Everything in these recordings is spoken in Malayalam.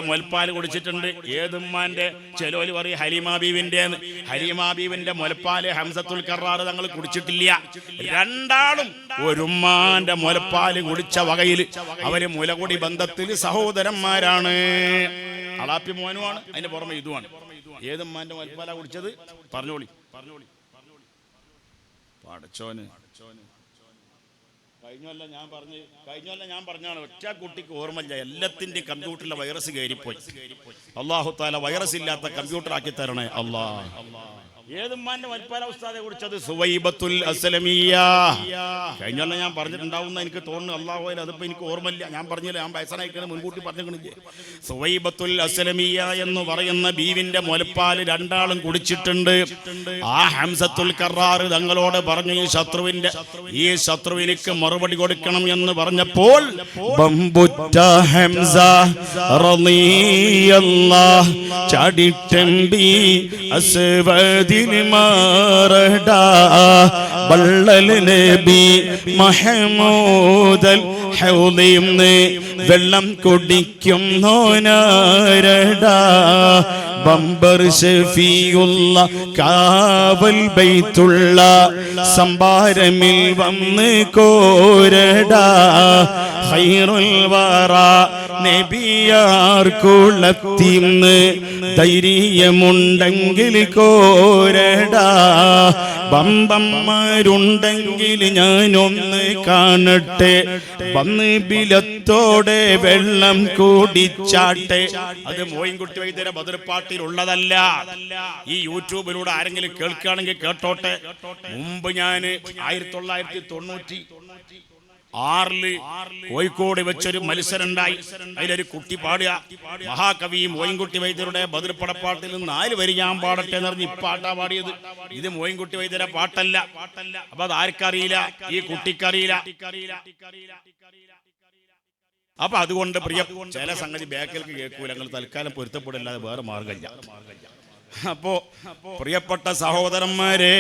മുലപ്പാൽ കുടിച്ചിട്ടുണ്ട്. ഏതുമ്മാന്റെ? ചെലോല് പറയും ഹലീമ ബീവിന്റെ. ഹലീമ ബീവിന്റെ മുലപ്പാല് ഹംസത്തുൽ കറാർ തങ്ങൾ കുടിച്ചിട്ടില്ല. രണ്ടാളും ഒരുമ്മാന്റെ മുലപ്പാല് കുടിച്ച വകയിൽ അവര് മുലകുടി ബന്ധത്തിൽ സഹോദരന്മാരാണ്. അളാപ്പി മോനുമാണ്, അതിന്റെ പുറമെ ഇതുമാണ്. ഏതുമ്മാന്റെ മുലപ്പാല കുടിച്ചത്? പറഞ്ഞോളി. പടച്ചോന് കഴിഞ്ഞല്ല ഞാൻ പറഞ്ഞാണ്. ഒറ്റ കുട്ടിക്ക് ഓർമ്മയില്ല. എല്ലാത്തിന്റെ കമ്പ്യൂട്ടറിലെ വൈറസ് കയറിപ്പോയി. അല്ലാഹു തആല വൈറസ് ഇല്ലാത്ത കമ്പ്യൂട്ടർ ആക്കി തരണേ അല്ലാഹ്. ഏതുമ്മാന്റെ മുലപ്പാല ഉസ്താദെ കുടിച്ചത്? സുവൈബത്തുൽ അസ്ലമിയ്യ. കഴിഞ്ഞല്ല ഞാൻ പറഞ്ഞിട്ടുണ്ടാവുന്ന എനിക്ക് തോന്നുന്നു. അല്ലാഹു അതിപ്പോ എനിക്ക് ഓർമ്മയില്ല. ഞാൻ പറഞ്ഞില്ല, ഞാൻ വയസ്സനായിക്കണേ മുൻകൂട്ടി പറഞ്ഞില്ലേ. സുവൈബത്തുൽ അസ്ലമിയ്യ എന്ന് പറയുന്ന ബീവിന്റെ മുലപ്പാല് രണ്ടാളും കുടിച്ചിട്ടുണ്ട്. ആ ഹംസത്തുൽ കറാർ തങ്ങളോട് പറഞ്ഞു, ഈ ശത്രുവിനിക്ക് മറുപടി കൊടുക്കണം എന്ന് പറഞ്ഞപ്പോൾ ബംബുറ്റ ഹംസ റളിയല്ലാഹു ചാടിറ്റമ്പി അസ്വദി മാറടാ ബള്ളൽ നബി മഹമൂദൽ ഹൗദിന്ന് വെള്ളം കുടിക്കും നോനാരടാ ബംബർ ഷഫീഉള്ള കാവൽ ബൈത്തുള്ള സംഭാരമിൽ വന്ന് കോരടാ ഖൈറുൽ വറ നബിയാർ കുളത്തിന്ന് ധൈര്യമുണ്ടെങ്കിൽ കോരടാ ബമ്പന്മാരുണ്ടെങ്കിൽ ഞാനൊന്ന് കാണട്ടെ വന്ന് ബിലത്തോടെ വെള്ളം കുടിച്ചാട്ടെ. അത് മോയിൻകുട്ടി വൈദ്യരെ ബദർപാട്ടിലുള്ളതല്ല. ഈ യൂട്യൂബിലൂടെ ആരെങ്കിലും കേൾക്കുകയാണെങ്കിൽ കേട്ടോട്ടെ. മുമ്പ് ഞാൻ 1996 കോഴിക്കോട് വെച്ചൊരു മത്സരം ഉണ്ടായി. അതിലൊരു കുട്ടി പാടുക, മഹാകവി മോയിൻകുട്ടി വൈദ്യരുടെ ബദർപടപ്പാട്ടിൽ 4 വരി ഞാൻ പാടട്ടെ എന്ന് പറഞ്ഞ് ഇപ്പാട്ടാ പാടിയത്. ഇത് മോയിൻകുട്ടി വൈദ്യരുടെ പാട്ടല്ല. അപ്പൊ അത് ആർക്കറിയില്ല? ഈ കുട്ടിക്കറിയില്ല. അപ്പൊ അതുകൊണ്ട് ചില സംഗതി ബാക്കിലേക്ക് കേൾക്കൂല. ഞങ്ങൾ തൽക്കാലം പൊരുത്തപ്പെടില്ലാതെ വേറെ മാർഗമില്ല. അപ്പോ പ്രിയപ്പെട്ട സഹോദരന്മാരെ,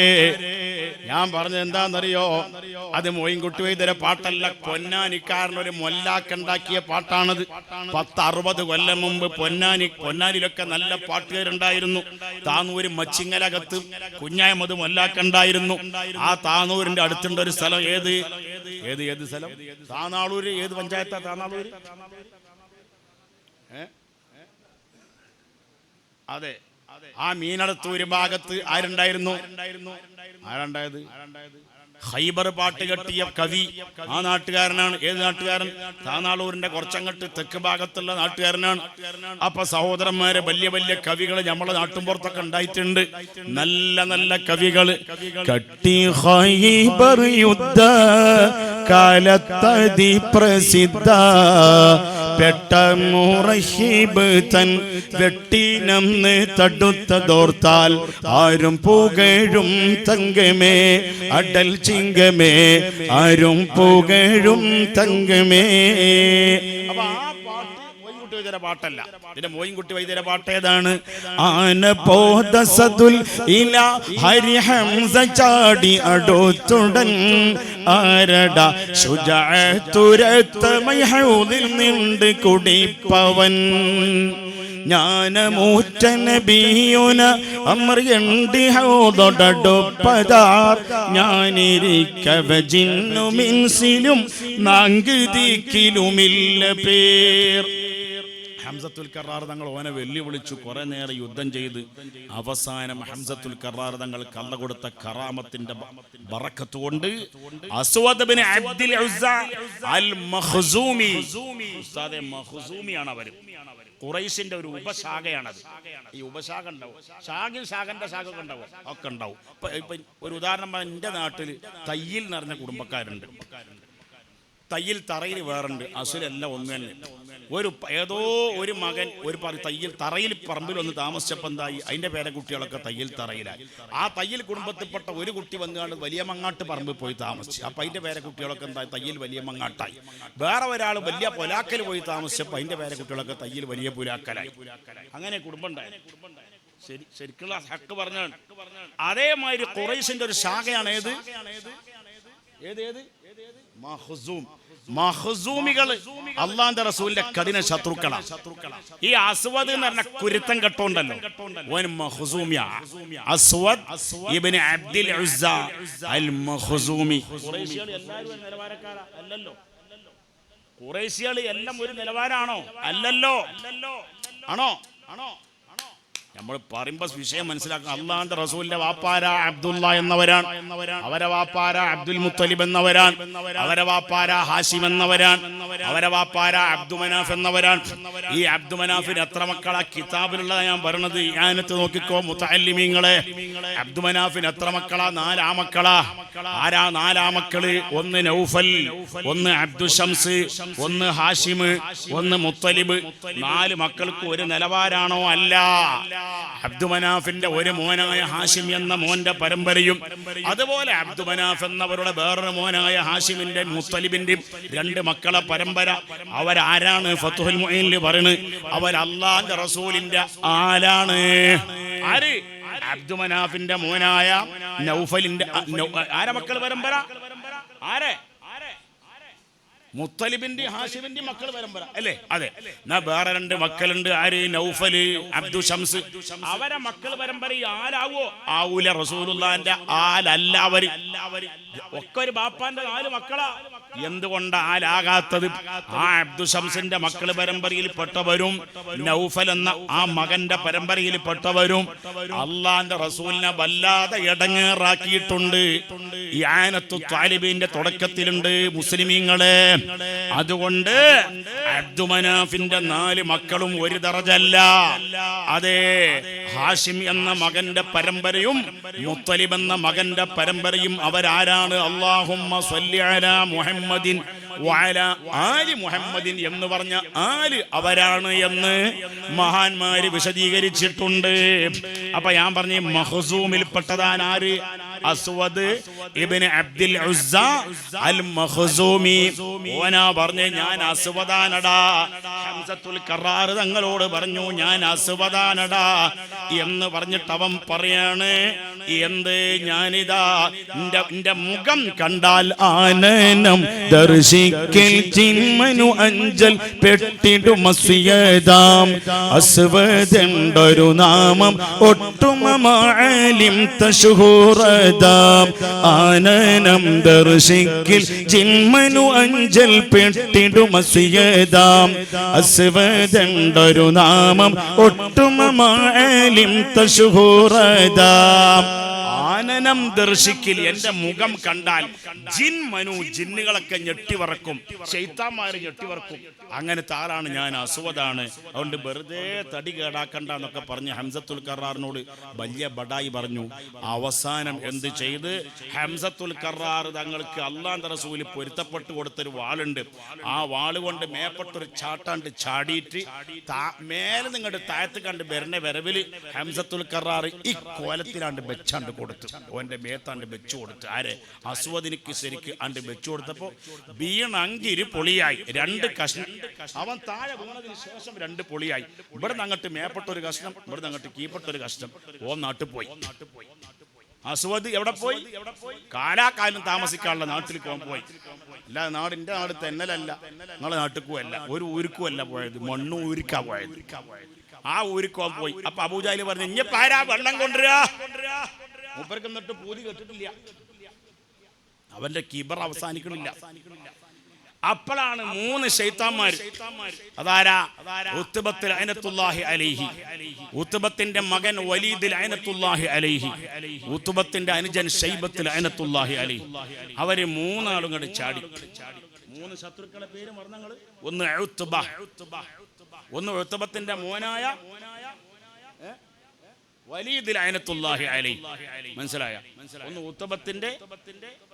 ഞാൻ പറഞ്ഞത് എന്താണെന്നറിയോ? അത് മോയിൻകുട്ടി വൈദ്യരെ പാട്ടല്ല, പൊന്നാനിക്കാരനൊരു മൊല്ലാക്കുണ്ടാക്കിയ പാട്ടാണത്. 10-60 കൊല്ലം മുമ്പ് പൊന്നാനിലൊക്കെ നല്ല പാട്ടുകാരുണ്ടായിരുന്നു. താനൂര് മച്ചിങ്ങലകത്ത് കുഞ്ഞായമത് മൊല്ലാക്കുണ്ടായിരുന്നു. ആ താനൂരിന്റെ അടുത്തുണ്ട് ഒരു സ്ഥലം. ഏത് സ്ഥലം? താനാളൂര്. ഏത് പഞ്ചായത്താ താനാളൂര്? അതെ, ആ മീനടത്തൂര് ഭാഗത്ത് ആരുണ്ടായിരുന്നു? ആരുണ്ടായത്? ഖൈബർ പാട്ട് കെട്ടിയ കവി ആ നാട്ടുകാരനാണ്. ഏത് നാട്ടുകാരൻ? താനാളൂരിന്റെ കുറച്ചങ്ങട്ട് തെക്ക് ഭാഗത്തുള്ള നാട്ടുകാരനാണ്. അപ്പൊ സഹോദരന്മാരെ, വലിയ വലിയ കവികൾ നമ്മളെ നാട്ടുമ്പുറത്തൊക്കെ ഉണ്ടായിട്ടുണ്ട്. നല്ല നല്ല കവികൾ. കട്ടി ഖൈബർ യുദ്ധ കാലത്തതി പ്രസിദ്ധ പെട്ട മുറഹിബ് തൻ വെട്ടിനന്ന് തടുത്തതോർത്താൽ ആരും പുകഴും തങ്കമേ അടൽ ചിങ്കമേ ആരും പുകഴും തങ്കമേ. അപ്പൊ ആ പാട്ട് മോയിൻകുട്ടി വൈദ്യരുടെ പാട്ടല്ല. ഇതിന്റെ മോയിൻകുട്ടി വൈദ്യരുടെ പാട്ട് ഏതാണ്? ആന പോദസതുൽ ഇല ഹരി ഹംസ ചാടി അടുത്തുടൻ ആരട ശുജഅത്തുരത്തമൈ ഹൗദിൽ നിണ്ട് കുടിപ്പവൻ ജ്ഞാനമൂറ്റ നബിയുന അമർയണ്ടി ഹൗദൊടടുപ്പതാർ ഞാനിരിക്കവ ജിന്നും ഇൻസിലും നാങ്കിതിക്കിലുമില്ല പേർ. ഹംസത്തുൽ കറാർ തങ്ങൾ ഓനെ വെല്ലുവിളിച്ചു. കുറെ നേരം യുദ്ധം ചെയ്ത് അവസാനം ഹംസത്തുൽ കറാർ തങ്ങൾ കള്ള കൊടുത്ത കറാമത്തിന്റെ ബറക്കത്ത് കൊണ്ട് അസ്വദ് ബിൻ അബ്ദുൽ ഉസ്സ അൽ മഖ്സൂമി, ഉസ്താദെ മഖ്സൂമിയാണ് അവർ. ഖുറൈശിന്റെ ഒരു ഉപശാഖയാണത്. ഈ ഉപശാഖ ഉണ്ടാവും, ശാഖന്റെ ശാഖ ഉണ്ടാവും, ഒക്കെ ഉണ്ടാവും. ഇപ്പൊ ഒരു ഉദാഹരണം പറഞ്ഞാൽ എൻ്റെ നാട്ടിൽ തയ്യിൽ നിറഞ്ഞ കുടുംബക്കാരുണ്ട്. തയ്യിൽ തറയിൽ വേറുണ്ട്. അസുലെല്ലാം ഒന്ന് തന്നെ. ഏതോ ഒരു മകൻ തയ്യിൽ തറയിൽ പറമ്പിൽ വന്ന് താമസിച്ചപ്പോൾ എന്തായി? അതിന്റെ പേരക്കുട്ടികളൊക്കെ തയ്യിൽ തറയിലായി. ആ തയ്യിൽ കുടുംബത്തിൽപ്പെട്ട ഒരു കുട്ടി വന്നുകൊണ്ട് വലിയ മങ്ങാട്ട് പറമ്പിൽ പോയി താമസിച്ചു. അപ്പൊ അതിന്റെ പേരക്കുട്ടികളൊക്കെ എന്തായി? തയ്യിൽ വലിയ മങ്ങാട്ടായി. വേറെ ഒരാൾ വലിയ പുലാക്കൽ പോയി താമസിച്ചപ്പോൾ അതിന്റെ പേരക്കുട്ടികളൊക്കെ തയ്യിൽ വലിയ പുലാക്കലായി. അങ്ങനെ കുടുംബം ഉണ്ടായി. ശരിക്കുള്ള ഹക്ക് പറഞ്ഞാണ്. അതേമാതിരി ഖുറൈശിന്റെ ഒരു ശാഖയാണ്. ഏത് മഖ്സൂം. മഖ്സൂമികൾ അള്ളാന്റെ റസൂലിന്റെ കഠിന ശത്രുക്കളാണ്. ഈ അസ്വദ് എന്ന് പറഞ്ഞ കുരുത്തം കെട്ടോണ്ടല്ലോ ഓൻ മഖ്സൂമിയ. അസ്വദ് ഇബ്നു അബ്ദുൽ ഉസ്സ അൽ മഖ്സൂമി. ഖുറൈശികൾ എല്ലാവരും ഒരു നിലവാരക്കാരാ? അല്ലല്ലോ. ഖുറൈശികൾ എല്ലാം ഒരു നിലവാരാണോ? അല്ലല്ലോ. ആണോ? നമ്മൾ പറയുമ്പോൾ വിഷയം മനസ്സിലാക്കണം. അള്ളാന്റെ റസൂലിന്റെ വാപ്പാര അബ്ദുള്ള എന്നവരാണ്, അവരെ വാപ്പാര അബ്ദുൽ മുത്തലിബ് എന്നവരാണ്, അവരെ വാപ്പാര ഹാഷിം എന്നവരാണ്, അവരെ വാപ്പാര അബ്ദുമനാഫ് എന്നവരാണ്. ഈ അബ്ദുമനാഫിന് എത്ര മക്കളാ കിതാബിലുള്ള ഞാൻ പറഞ്ഞത്? ഞാനത്ത് നോക്കിക്കോ മുതഅല്ലിമീങ്ങളെ. അബ്ദുമനാഫിന് എത്ര മക്കളാ? 4 ആമക്കളാ. ആരാ 4 ആമക്കള്? ഒന്ന് നൗഫൽ, ഒന്ന് അബ്ദു ഷംസ്, ഒന്ന് ഹാഷിം, ഒന്ന് മുത്തലിബ്. 4 മക്കൾക്ക് ഒരു നിലവാരാണോ? അല്ല. അബ്ദുമനാഫിന്റെ ഒരു മോനായ ഹാഷിം എന്ന മോന്റെ പരമ്പരയും അതുപോലെ അബ്ദുമനാഫ് എന്നവരുടെ വേറൊരു മോനായ ഹാഷിമിന്റെ മുത്തലിബിന്റെ 2 മക്കളെ പരമ്പര. അവരാരാണ്? ഫത്ഹുൽ മുഈനിൽ പറയുന്നത് അവർ അല്ലാഹുവിന്റെ റസൂലിന്റെ ആലാണ്. ആര്? അബ്ദുമനാഫിന്റെ മോനായ നൗഫലിന്റെ ആരെ മക്കൾ പരമ്പര? ആരെ? മുത്തലിബിന്റെ ഹാഷിമിന്റെ മക്കൾ പരമ്പര അല്ലേ? അതെ. വേറെ 2 മക്കളുണ്ട്. ആര്? നൗഫല്, അബ്ദു ഷംസ്. അവരെ മക്കൾ പരമ്പര ആരാവോ? ആവൂല. റസൂലുള്ളാഹിന്റെ ആലല്ല അവര്. ഒക്കെ ഒരു ബാപ്പാന്റെ 4 മക്കളാ. എന്തുകൊണ്ട് ആലാകാത്തത്? ആ അബ്ദു ഷംസിന്റെ മക്കൾ പരമ്പരയിൽ പെട്ടവരും നൗഫൽ എന്ന ആ മകന്റെ പരമ്പരയിൽ പെട്ടവരും അള്ളാന്റെ റസൂലിനെ വല്ലാതെ ഇടങ്ങേറാക്കിയിട്ടുണ്ട്. ഈ ആനത്തു താലിബിന്റെ തുടക്കത്തിലുണ്ട് മുസ്ലിമീങ്ങളെ. അതുകൊണ്ട് അബ്ദുമനാഫിന്റെ 4 മക്കളും ഒരു ദറജല്ല. അതെ, ഹാഷിം എന്ന മകന്റെ പരമ്പരയും മുത്തലിബ് എന്ന മകന്റെ പരമ്പരയും അവരാരാണ്? അല്ലാഹുമ്മ സ്വല്ലി അലാ മുഹമ്മദിൻ വഅലാ ആലി മുഹമ്മദിൻ എന്ന് പറഞ്ഞ ആല് അവരാണ് എന്ന് മഹാന്മാര് വിശദീകരിച്ചിട്ടുണ്ട്. അപ്പൊ ഞാൻ പറഞ്ഞ മഖ്സൂമിൽ പെട്ടതാണ് ആര്? അസ്വദ് ഇബ്നു അബ്ദുൽ ഉസ്സ അൽ മഖ്സൂമി. ഓനാ പറഞ്ഞേ ഞാൻ അസ്വദാനടാ. ഹംസത്തുൽ കറാർ തങ്ങളോട് പറഞ്ഞു ഞാൻ അസ്വദാനടാ എന്ന് പറഞ്ഞിട്ട് അവൻ പറയാണ് എന്ത്? ഞാനിതാ എന്റെ മുഖം കണ്ടാൽ ആനനം ദർശിക്കൽ ചിന്മനു അഞ്ചൽ പെട്ടിടും മസ്യദാം. അസ്വദ് എന്നൊരു നാമം ഒട്ടും മാലിം തശഹൂറദാം. ആനനം ദർശിക്കൽ ചിന്മനു അഞ്ചൽ പെട്ടിടും മസ്യദാം. അസ്വദ് എന്നൊരു നാമം ഒട്ടും മാലിം തശഹൂറദാം. ആനനം ദർശിക്കൽ എന്റെ മുഖം കണ്ടാൽ ജിൻമനു ജിന്നുകളൊക്കെ ഞെട്ടിവറക്കും, ശൈത്താന്മാര് ഞെട്ടിവറക്കും. അങ്ങനത്തെ ആളാണ് ഞാൻ, അസ്വദാണ്. അതുകൊണ്ട് വെറുതെ തടി കേടാക്കണ്ട എന്നൊക്കെ പറഞ്ഞ് ഹംസത്തുൽ കറാറിനോട് വലിയ ബഡായി പറഞ്ഞു. അവസാനം എന്ത് ചെയ്ത്? ഹംസത്തുൽ കറാർ തങ്ങൾക്ക് അല്ലാഹുവിന്റെ റസൂൽ പൊരുത്തപ്പെട്ട് കൊടുത്തൊരു വാളുണ്ട്. ആ വാള് കൊണ്ട് മേപ്പെട്ടൊരു ചാട്ടാണ്ട് ചാടിയിട്ട് മേലെ നിങ്ങളുടെ താഴത്ത് കണ്ട് വരണ വരവില് ഹംസത്തുൽ കറാർ ഈ കോലത്തിലാണ്ട് വെച്ചാണ്ട് കൊടുത്തു. ഓന്റെ മേത്താണ്ട് വെച്ചു കൊടുത്തു. ആരെ? അസ്വദിനിക്ക് ശരിക്ക് ആണ്ട് വെച്ചു കൊടുത്തപ്പോ വീണങ്കിരി പൊളിയായി. 2 കഷ്ണം. അവൻ താഴെ വീണതിന് ശേഷം 2 പൊളിയായി. ഇവിടെ നിന്ന് അങ്ങോട്ട് മേപ്പെട്ടൊരു കഷ്ണം, ഇവിടെ നിന്ന് അങ്ങോട്ട് കീപ്പെട്ടൊരു കഷ്ണം. ഓൻ നാട്ടിൽ പോയി. അസ്വദ് എവിടെ പോയി? കാലാകാലം താമസിക്കാനുള്ള നാട്ടിൽ പോയി. അല്ല, നാടിന്റെ നാട് തെന്നലല്ല, നിങ്ങളെ നാട്ടിൽക്കും അല്ല, ഒരു ഊരുക്കും അല്ല പോയത്, മണ്ണും ഊരിക്കാ പോയത്. ആ ഊരിക്കോൻ പോയി. അപ്പൊ അബൂജാഹിൽ പറഞ്ഞു ഇഞ്ഞ പാരാ വെള്ളം കൊണ്ടുവരാ. മൂപ്പർക്ക് എന്നിട്ട് പൂതി കെട്ടിട്ടില്ല. അവന്റെ കിബർ അവസാനിക്കണില്ല. അപ്പോഴാണ് 3 ശൈത്താന്മാര്. അതാരാ? ഉത്ബത്ത് ലഅനത്തുല്ലാഹി അലൈഹി, ഉത്ബത്തിന്റെ മകൻ വലീദ് ലഅനത്തുല്ലാഹി അലൈഹി, ഉത്ബത്തിന്റെ അനുജൻ ശൈബത്ത് ലഅനത്തുല്ലാഹി അലൈഹി. അവര് 3 ആളും കൂടി ചാടി. 3 ശത്രുക്കളെ പേര് മറന്നങ്ങള്. ഒന്ന് ഉത്ബ, ഒന്ന് ഉത്ബത്തിന്റെ മോനായ വലീദ് ലഅനത്തുല്ലാഹി അലൈഹി. മനസ്സിലായ? ഒന്ന് ഉത്ബത്തിന്റെ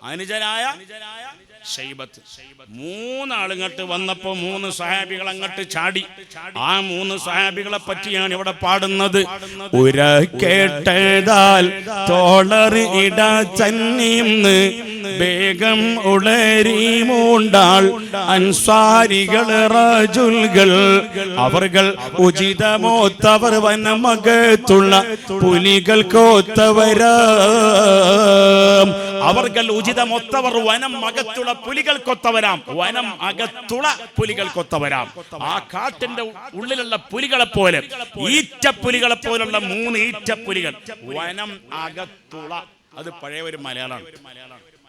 അനുജനായ ശൈബത്ത്. 3 ആളുങ്ങട്ട് വന്നപ്പോ 3 സ്വഹാബികൾ അങ്ങോട്ട് ചാടി. ആ 3 സ്വഹാബികളെ പറ്റിയാണ് ഇവിടെ പാടുന്നത്. ഉര കേട്ടതാൽ തോളർ ഇട ചന്നിന്ന് വേഗം ഉളരി മൂണ്ടാൾ അൻസാരികൾ റജുൽകൾ അവർകൾ ഉചിതമോത്തവർ വനമകത്തുള്ള പുലികൾ കോത്തവരാം. അവർകൾ ഉചിതമൊത്തവർ വനം അകത്തുള്ള പുലികൾക്കൊത്തവരാം. വനം അകത്തുള്ള പുലികൾക്കൊത്തവരാം. ആ കാട്ടിന്റെ ഉള്ളിലുള്ള പുലികളെ പോലെ, ഈറ്റപ്പുലികളെ പോലുള്ള 3 ഈറ്റപ്പുലികൾ. വനം അകത്തുള്ള, അത് പഴയ ഒരു മലയാളമാണ്.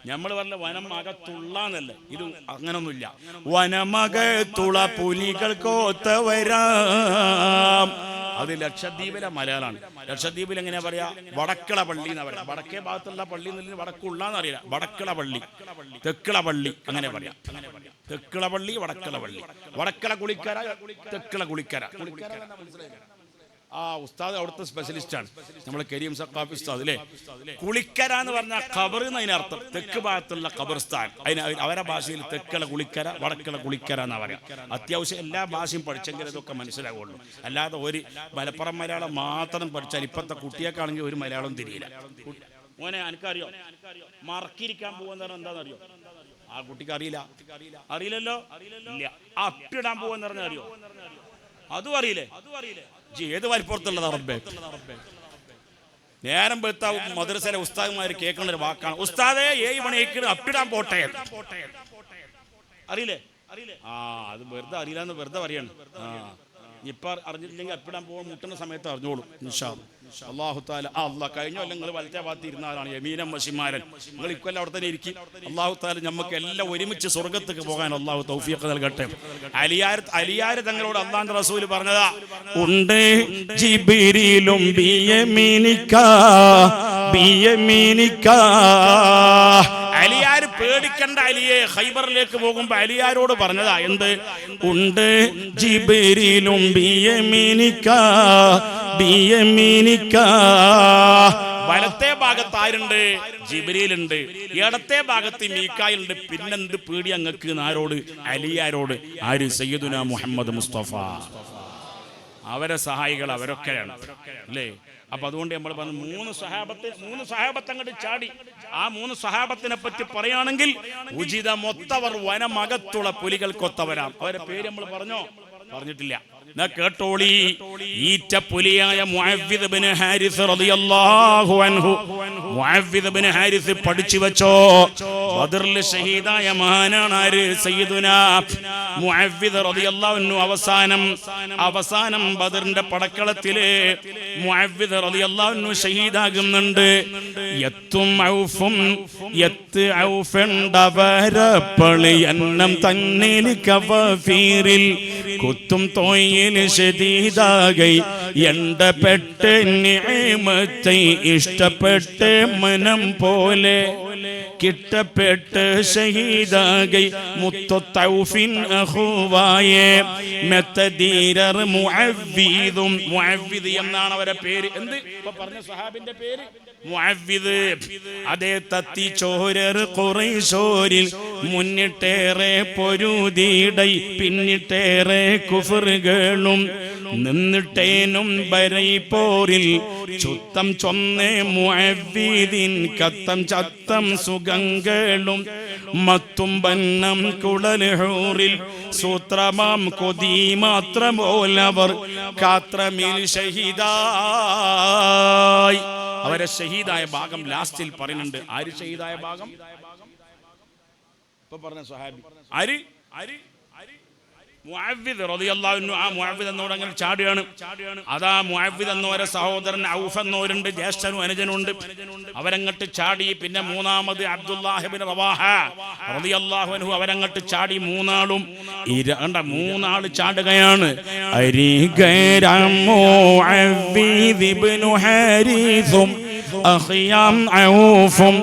നമ്മൾ പറഞ്ഞ വനം അകത്തുള്ള എന്നല്ല, ഇത് അങ്ങനൊന്നുമില്ല. വനമകത്തുള്ള പുലികൾക്കൊത്തവരാം. അത് ലക്ഷദ്വീപിലെ മലയാളമാണ്. ലക്ഷദ്വീപിൽ എങ്ങനെയാ പറയാ? വടക്കള പള്ളി എന്നാ പറയാ. വടക്കേ ഭാഗത്തുള്ള പള്ളി എന്നല്ല, വടക്കുള്ള എന്നറിയില്ല. വടക്കള പള്ളി, തെക്കിള പള്ളി അങ്ങനെ പറയാം. തെക്കിള പള്ളി, വടക്കള പള്ളി. വടക്കള കുളിക്കര, തെക്കിള കുളിക്കര. ആ ഉസ്താദ് അവിടുത്തെ സ്പെഷ്യലിസ്റ്റാണ്, നമ്മളെ കരീം സഖാഫി ഉസ്താദ് അല്ലേ. കുളിക്കര എന്ന് പറഞ്ഞാൽ ഖബർ എന്നതിനർത്ഥം, തെക്ക് ഭാഗത്തുള്ള ഖബർസ്ഥാൻ. അവരുടെ ഭാഷയിൽ തെക്കള കുളിക്കര, വടക്കള കുളിക്കര എന്നാ പറയാം. അത്യാവശ്യം എല്ലാ ഭാഷയും പഠിച്ചെങ്കിൽ ഇതൊക്കെ മനസ്സിലാവുള്ളൂ. അല്ലാതെ ഒരു മലപ്പുറം മലയാളം മാത്രം പഠിച്ചാൽ ഇപ്പോഴത്തെ കുട്ടിയൊക്കെയാണെങ്കിൽ ഒരു മലയാളം തിരിയില്ല. മോനെ എനിക്കറിയോ മറക്കിരിക്കാൻ പോകുന്ന എന്താണെന്നറിയോ? ആ കുട്ടിക്ക് അറിയില്ല. അറിയില്ലല്ലോ, ഇല്ല. അപ്പിടാൻ പോകുന്ന പറഞ്ഞാൽ അറിയോ? അതും അറിയില്ലേ? ഏത് വലിപ്പുറത്തുള്ളതാ റബ്ബേ? നേരം വെളുത്താവും മദ്രസയിലെ ഉസ്താദുമാര് കേൾക്കുന്ന ഒരു വാക്കാണ്, ഉസ്താദേ 7 മണിക്ക് അപ്പിടാൻ പോട്ടെ. അറിയില്ലേ? ആ അത് വെറുതെ അറിയില്ലെന്ന് വെറുതെ പറയാണ്. ഇപ്പൊ അറിഞ്ഞിട്ടില്ലെങ്കിൽ അപ്പിടാൻ പോകുമ്പോൾ മുട്ടുന്ന സമയത്ത് അറിഞ്ഞോളൂ ഇൻഷാ അല്ലാഹു തആല. അല്ലാഹ് കഴിഞ്ഞ കൊല്ലം നിങ്ങൾ വലത്തെ ഭാഗത്ത് ഇരുന്നാലാണ് യമീനം വശിമാരൻ. നിങ്ങൾ ഇക്കൊല്ലം അവിടെ തന്നെ ഇരിക്കും. അല്ലാഹു തആല നമുക്ക് എല്ലാം ഒരുമിച്ച് സ്വർഗ്ഗത്തേക്ക് പോകാൻ അല്ലാഹു തൗഫീഖ് നൽകട്ടെ. അലിയാർ തങ്ങളോട് അല്ലാഹുവിന്റെ റസൂൽ പറഞ്ഞതാ, ഉണ്ട് ജിബ്രീലും ബിയമീനിക അലിയാർ പേടിക്കണ്ട അലിയെ. ഖൈബറിലേക്ക് പോകുമ്പോ അലിയാരോട് പറഞ്ഞതാ എന്ത്? ഉണ്ട് ജിബ്രീലും ബിയമീനിക. വലത്തെ ഭാഗത്ത് ആരുണ്ട്? ജിബ്രീലുണ്ട്. ഇടത്തെ ഭാഗത്ത് മീകായിലുണ്ട്. പിന്നെന്ത് പേടി അങ്ങക്ക്? ആരോട്? അലിയാരോട്. ആര്? സയ്യിദുനാ മുഹമ്മദ് മുസ്തഫ. അവരെ സഹായികൾ അവരൊക്കെയാണ് അല്ലേ. അപ്പൊ അതുകൊണ്ട് നമ്മൾ പറഞ്ഞു 3 സഹാബത്ത് അങ്ങോട്ട് ചാടി. ആ 3 സഹാബത്തിനെ പറ്റി പറയുകയാണെങ്കിൽ ഉചിതമൊത്തവർ വനമകത്തുള്ള പുലികൾക്കൊത്തവരാം. അവരെ പേര് നമ്മൾ പറഞ്ഞിട്ടില്ല. കേട്ടോളി. ഈറ്റപ്പുലിയായ മുഅവ്വിദ് ഇബ്നു ഹാരിസ് റളിയല്ലാഹു അൻഹു. മുഅവ്വിദ് ഇബ്നു ഹാരിസ് പഠിച്ചു വെച്ചോ, ബദറിൽ ഷഹീദായ മഹാനാണ് ആര്? സയ്യിദുനാ മുഅവ്വിദ് റളിയല്ലാഹു അൻഹു. അവസാനം ബദറിന്റെ പടക്കളത്തില് മുഅവ്വിദ് റളിയല്ലാഹു അൻഹു ഷഹീദാകുന്നുണ്ട്. ഔഫണ്ടവരപ്പളി അന്നം തന്നിൽ കഫീറിൽ കുത്തും തോയിൽ ശദീദാകൈ എണ്ടപ്പെട്ട് നിഅമത്തെ ഇഷ്ടപ്പെട്ട് മനം പോലെ കിട്ടപ്പെട്ട് ഷഹീദാകൈ മുത്തൗഫിൻ അഖുവായെ മതദീരർ മുഅവ്വിദും. മുഅവ്വിദ് എന്നാണ് അവരുടെ പേര്. എന്ത് പറഞ്ഞ സഹാബിന്റെ പേര്? മുഅവ്വിദ്. അതേ തത്തി ചോരർ ഖുറൈശോരിൽ മുന്നിട്ടേറെ പൊരുതീടൈ പിന്നിട്ടേറെ കുഫറുകളും നിന്നിട്ടേനും ബരൈപോരിൽ ചുത്തം ചൊന്നേ മുഅവ്വിദിൻ കത്തം ചത്തം സുഗങ്ങളും മത്തും ബന്നം കുളൽഹൂറിൽ സൂത്രമാം കൊതി മാത്രമോലവർ കാത്രമിൽ ഷഹീദായി. അവരെ ഷഹീദായ ഭാഗം ലാസ്റ്റിൽ പറയുന്നുണ്ട്. ആര് ഷഹീദായ ഭാഗം? ഇപ്പൊ പറഞ്ഞ സ്വഹാബി ആര്? മുഅവ്വിദ് റളിയല്ലാഹു അൻഹു. ആ മുഅവ്വിദ് എന്നോട് അങ്ങനെ ചാടിയാണ്. അതാ മുഅവ്വിദ് എന്നവരെ സഹോദരൻ ഔഫ് എന്നവരുണ്ട്, ജ്യേഷ്ഠനും അനുജനുണ്ട്. അവരങ്ങട്ട് ചാടി. പിന്നെ മൂന്നാമത് അബ്ദുല്ലാഹി ഇബ്നു റവാഹ റളിയല്ലാഹു അൻഹു അവരങ്ങട്ട് ചാടി. മൂന്നാള് ചാടുകയാണ്. മുഅവ്വിദ് ഇബ്നു ഹാരിസും അഖിയാം ഔഫും